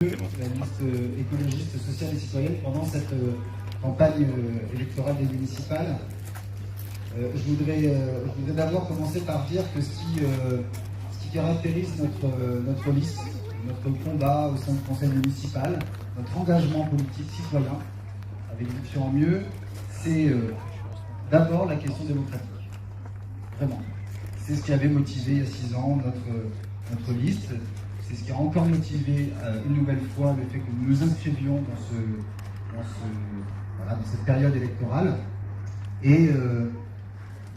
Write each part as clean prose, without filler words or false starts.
La liste écologiste, sociale et citoyenne pendant cette campagne électorale des municipales. Je voudrais d'abord commencer par dire que ce qui caractérise notre liste, notre combat au sein du conseil municipal, notre engagement politique citoyen, avec Viction en mieux, c'est d'abord la question démocratique. Vraiment. C'est ce qui avait motivé il y a 6 ans notre liste. C'est ce qui a encore motivé une nouvelle fois le fait que nous nous inscrivions dans cette période électorale. Et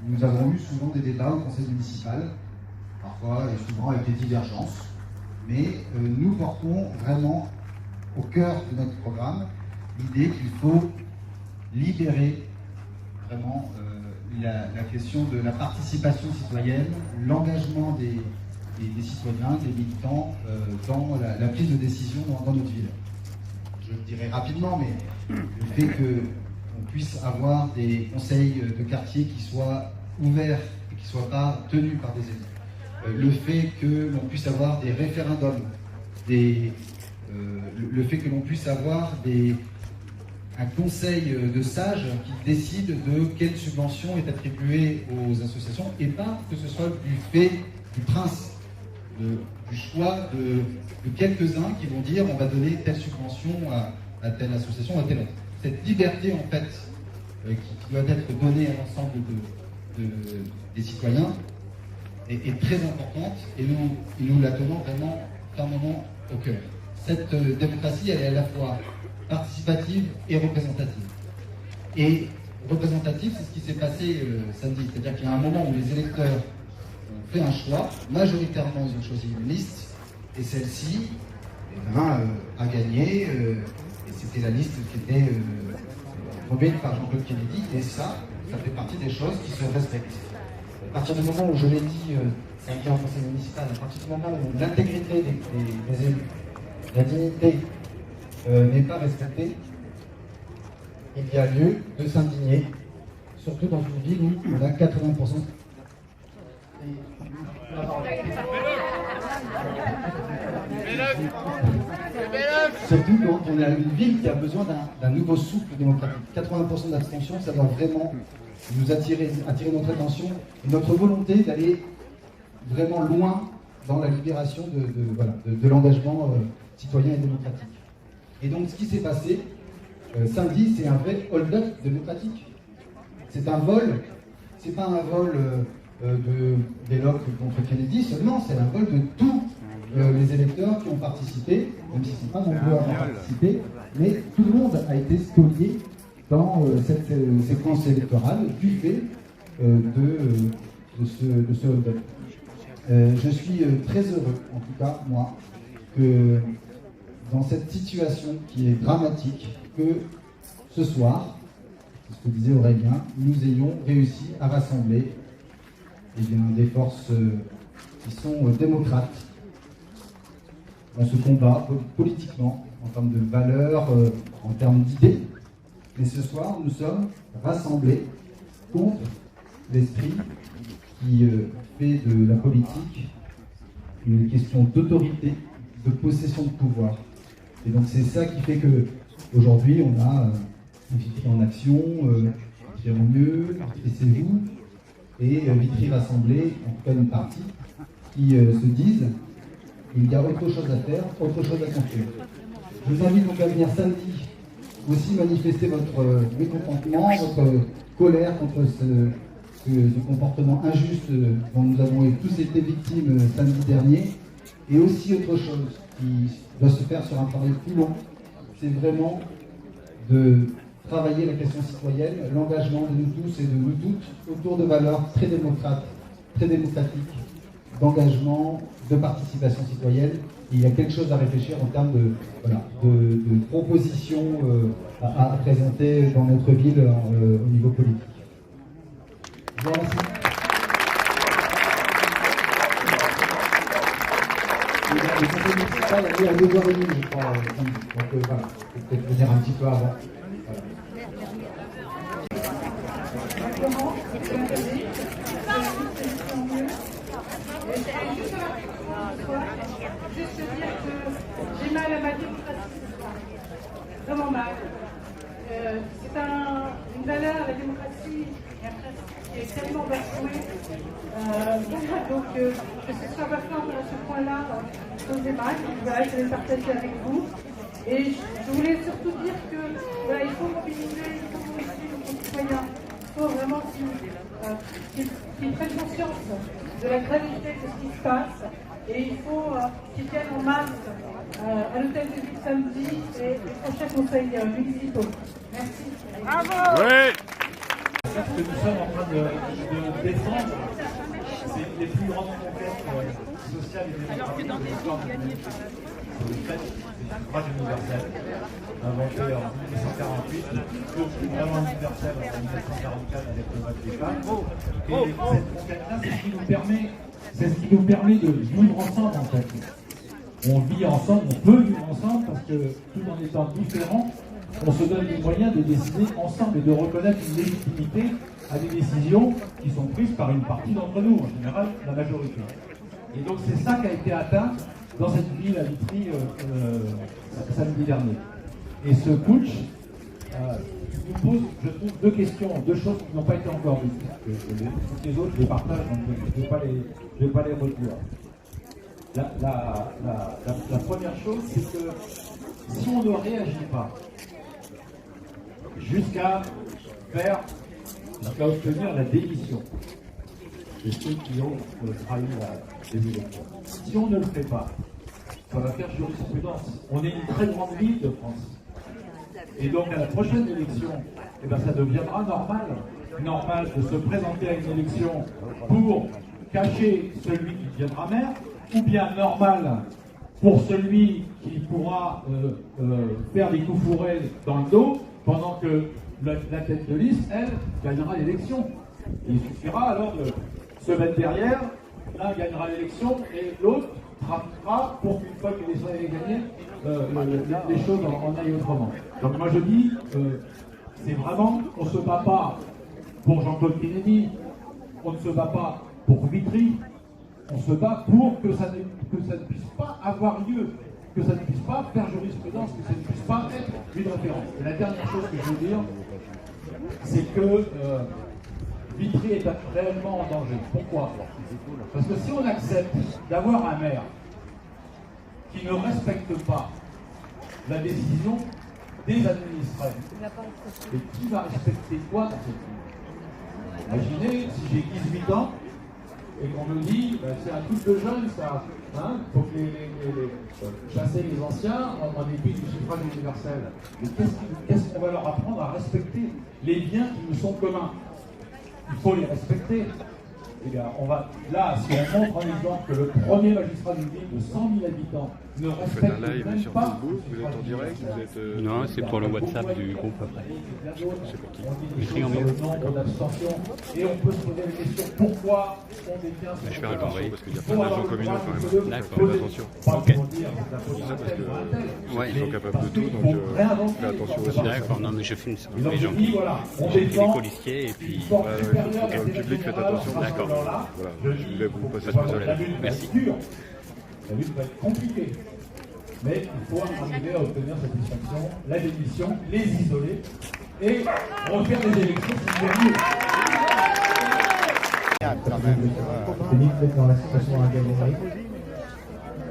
nous avons eu souvent des débats au conseil municipal, parfois et souvent avec des divergences. Mais nous portons vraiment au cœur de notre programme l'idée qu'il faut libérer vraiment la question de la participation citoyenne, l'engagement des citoyens, des militants dans la prise de décision dans notre ville. Je le dirai rapidement, mais le fait qu'on puisse avoir des conseils de quartier qui soient ouverts et qui ne soient pas tenus par des élus, le fait que l'on puisse avoir des référendums, le fait que l'on puisse avoir un conseil de sages qui décide de quelle subvention est attribuée aux associations et pas que ce soit du fait du prince. Du choix de quelques-uns qui vont dire on va donner telle subvention à telle association, à telle autre. Cette liberté en fait qui doit être donnée à l'ensemble des citoyens est très importante et nous la tenons vraiment fermement au cœur. Cette démocratie elle est à la fois participative et représentative. Et représentative, c'est ce qui s'est passé samedi, c'est-à-dire qu'il y a un moment où les électeurs fait un choix, majoritairement ils ont choisi une liste, et celle-ci a gagné, et c'était la liste qui était conduite par Jean-Claude Kennedy, et ça fait partie des choses qui se respectent. À partir du moment où je l'ai dit, samedi en conseil municipal, à partir du moment où l'intégrité des élus, la dignité n'est pas respectée, il y a lieu de s'indigner, surtout dans une ville où on a 80%. Surtout quand on a une ville qui a besoin d'un nouveau souffle démocratique. 80% d'abstention, ça doit vraiment nous attirer notre attention et notre volonté d'aller vraiment loin dans la libération de l'engagement citoyen et démocratique. Et donc ce qui s'est passé samedi, c'est un vrai hold-up démocratique. C'est un vol, c'est pas un vol des locaux contre Kennedy seulement, c'est un vol de tous les électeurs qui ont participé, même si ce n'est pas nombreux à avoir participé, mais tout le monde a été spolié dans cette séquence électorale du fait de ce hold-up. Je suis très heureux, en tout cas moi, que dans cette situation qui est dramatique, que ce soir, c'est ce que disait Aurélien, nous ayons réussi à rassembler des forces qui sont démocrates dans ce combat politiquement, en termes de valeurs, en termes d'idées. Mais ce soir, nous sommes rassemblés contre l'esprit qui fait de la politique une question d'autorité, de possession de pouvoir. Et donc c'est ça qui fait que aujourd'hui on a Vitry en action, Vitry en mieux, Vitry-vous, et Vitry rassemblée, en tout cas une partie, qui se disent il y a autre chose à faire, autre chose à construire. Je vous invite donc à venir samedi aussi manifester votre mécontentement, votre colère contre ce comportement injuste dont nous avons tous été victimes samedi dernier, et aussi autre chose qui doit se faire sur un travail plus long, c'est vraiment de travailler la question citoyenne, l'engagement de nous tous et de nous toutes autour de valeurs très démocratiques, d'engagement, de participation citoyenne. Et il y a quelque chose à réfléchir en termes de propositions à présenter dans notre ville au niveau politique. Je vous remercie. Le conseil municipal a lieu à 9h30, je crois. Donc voilà, peut-être venir un petit peu avant. Voilà. Juste dire que j'ai mal à ma démocratie ce soir. Vraiment mal. C'est une valeur, la démocratie, et un principe qui est tellement bafoué. Donc, que ce soit bafoué à ce point-là, faisait mal. Voilà, je vais le partager avec vous. Et je voulais surtout dire que voilà, il faut mobiliser, il faut mobiliser nos concitoyens. Il faut vraiment qu'ils prennent conscience de la gravité de ce qui se passe. Et il faut qu'ils viennent en masse à l'hôtel de ville samedi et les prochains conseils municipaux. Merci. Bravo. Oui. Ce que nous sommes en train de défendre, c'est les plus grandes conquêtes sociales et démocratiques de l'histoire de l'humanité. Le fait du suffrage universel, inventé en 1948, puis vraiment universel en 1944 avec le vote des femmes. Et cette conquête-là, c'est ce qui nous permet de vivre ensemble en fait. On vit ensemble, on peut vivre ensemble parce que tout en étant différents, on se donne les moyens de décider ensemble et de reconnaître une légitimité à des décisions qui sont prises par une partie d'entre nous, en général la majorité. Et donc c'est ça qui a été atteint dans cette ville à Vitry samedi dernier. Et ce putsch nous pose, je trouve, deux choses qui n'ont pas été encore dites. Toutes les autres, je les partage, donc je ne vais pas les redire. La première chose, c'est que si on ne réagit pas jusqu'à obtenir la démission de ceux qui ont trahi les élections, si on ne le fait pas, ça va faire jurisprudence. On est une très grande ville de France. Et donc à la prochaine élection, eh ben, ça deviendra normal de se présenter à une élection pour cacher celui qui deviendra maire, ou bien normal pour celui qui pourra faire des coups fourrés dans le dos, pendant que la tête de liste, elle, gagnera l'élection. Il suffira alors de se mettre derrière, l'un gagnera l'élection et l'autre trafiquera pour qu'une fois que l'élection est gagnée, les choses en aillent autrement. Donc moi je dis, c'est vraiment, on ne se bat pas pour Jean-Paul Kennedy, on ne se bat pas pour Vitry, on se bat pour que ça ne puisse pas avoir lieu, que ça ne puisse pas faire jurisprudence, que ça ne puisse pas être une référence. Et la dernière chose que je veux dire, c'est que Vitry est réellement en danger. Pourquoi? Parce que si on accepte d'avoir un maire qui ne respecte pas la décision des administrés, et qui va respecter quoi dans cette ville? Imaginez si j'ai 18 ans et qu'on me dit c'est un truc de jeune ça, hein, faut que chasser les anciens en dépit du suffrage universel. Mais qu'est-ce qu'on va leur apprendre à respecter les biens qui nous sont communs? Il faut les respecter. Eh bien, on va, là, si on montre un exemple que le premier magistrat d'une ville de 100 000 habitants ne respecte même sur pas... Facebook, vous êtes en direct, vous êtes... Non, c'est pour le WhatsApp du groupe après. C'est pour qui? On dit sur le nombre d'abstentions et on peut se poser la question pourquoi on détient... Je fais attention parce qu'il y a plein d'agents communaux quand même. D'accord. Faites attention. Ok. Je dis ça parce que Ouais. ils sont capables de tout, donc faites attention aussi. D'accord, non mais je filme ça. Et donc Les je gens. dis, voilà, on J'ai les défend colistiers et puis... une forme supérieure Dans à le l'intérêt public, faites général, attention. D'accord. Voilà. Voilà, je voulais vous passer Pas de ce problème. La lutte va Merci. être dure, la lutte va être compliquée, mais il faut arriver à obtenir satisfaction, la démission, les isoler et refaire des élections si vous voulez. Dans la situation à Galerie.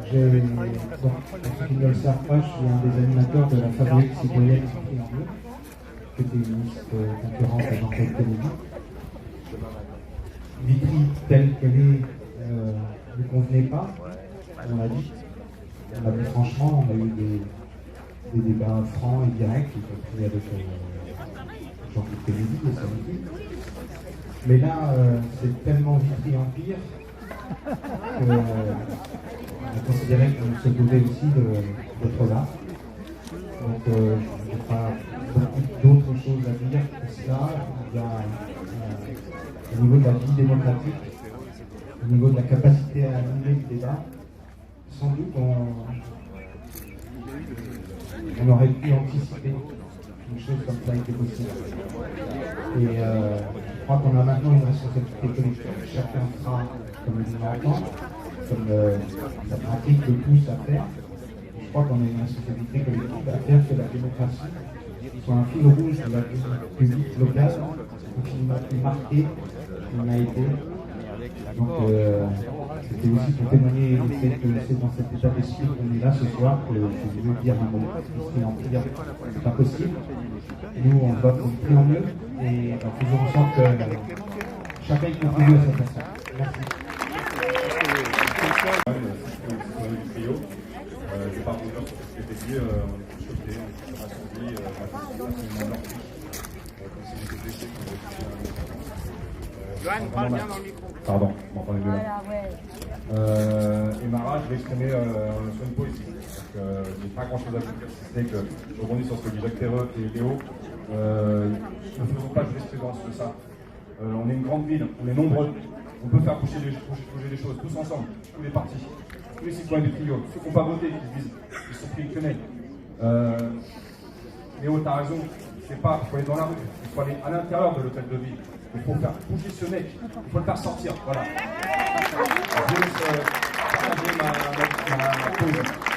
Pour ceux qui ne le savent pas, je suis un des animateurs de la Fabrique citoyenne Vitry en Bleu, qui était une liste concurrente à Jean-Paul Kennedy. Vitry, telle qu'elle est, ne convenait pas, on l'a dit. On l'a dit franchement, on a eu des débats francs et directs, y compris avec Jean-Paul Kennedy et son équipe. Mais là, c'est tellement Vitry Empire qu'on a considéré qu'on se devait aussi d'être là. Donc, je n'ai pas beaucoup d'autres choses à dire que cela. Il y a, au niveau de la vie démocratique, au niveau de la capacité à animer le débat, sans doute on aurait pu anticiper une chose comme ça était possible. Et je crois qu'on a maintenant une responsabilité collective. Chacun fera comme il l'entend, comme ça pratique le pousse à faire. Je crois qu'on a une responsabilité collective à faire que la démocratie soit un fil rouge de la vie publique locale, qui m'a marqué, qui m'a été. Donc c'était aussi pour témoigner du fait que c'est dans cet état d'esprit qu'on est là ce soir que je veux dire un mot. En prière, c'est pas possible. Nous, on doit prier en mieux et faisons en sorte que chacun y contribue à sa façon. Merci. Je vais pas revenir sur ce qui était dit, on est choqués, on est rassemblés, absolument meurtris. Comme si j'étais blessé. Joanne, parle bien dans le micro. Pardon, vous m'entendez mieux. Et Mara, je vais exprimer sur une poésie. J'ai pas grand chose à vous dire, si ce n'est que je rebondis sur ce que dit Jacques Terreux et Léo. Ne faisons pas jurisprudence de ça. On est une grande ville, on est nombreux. On peut faire bouger les choses tous ensemble, tous les partis, tous les citoyens des trios, ceux qui n'ont pas voté, qui se disent qu'ils sont pris une quenelle. Léo, t'as raison, il faut aller dans la rue, il faut aller à l'intérieur de l'hôtel de ville, il faut faire bouger ce mec, il faut le faire sortir, voilà. Je vais partager ma poésie.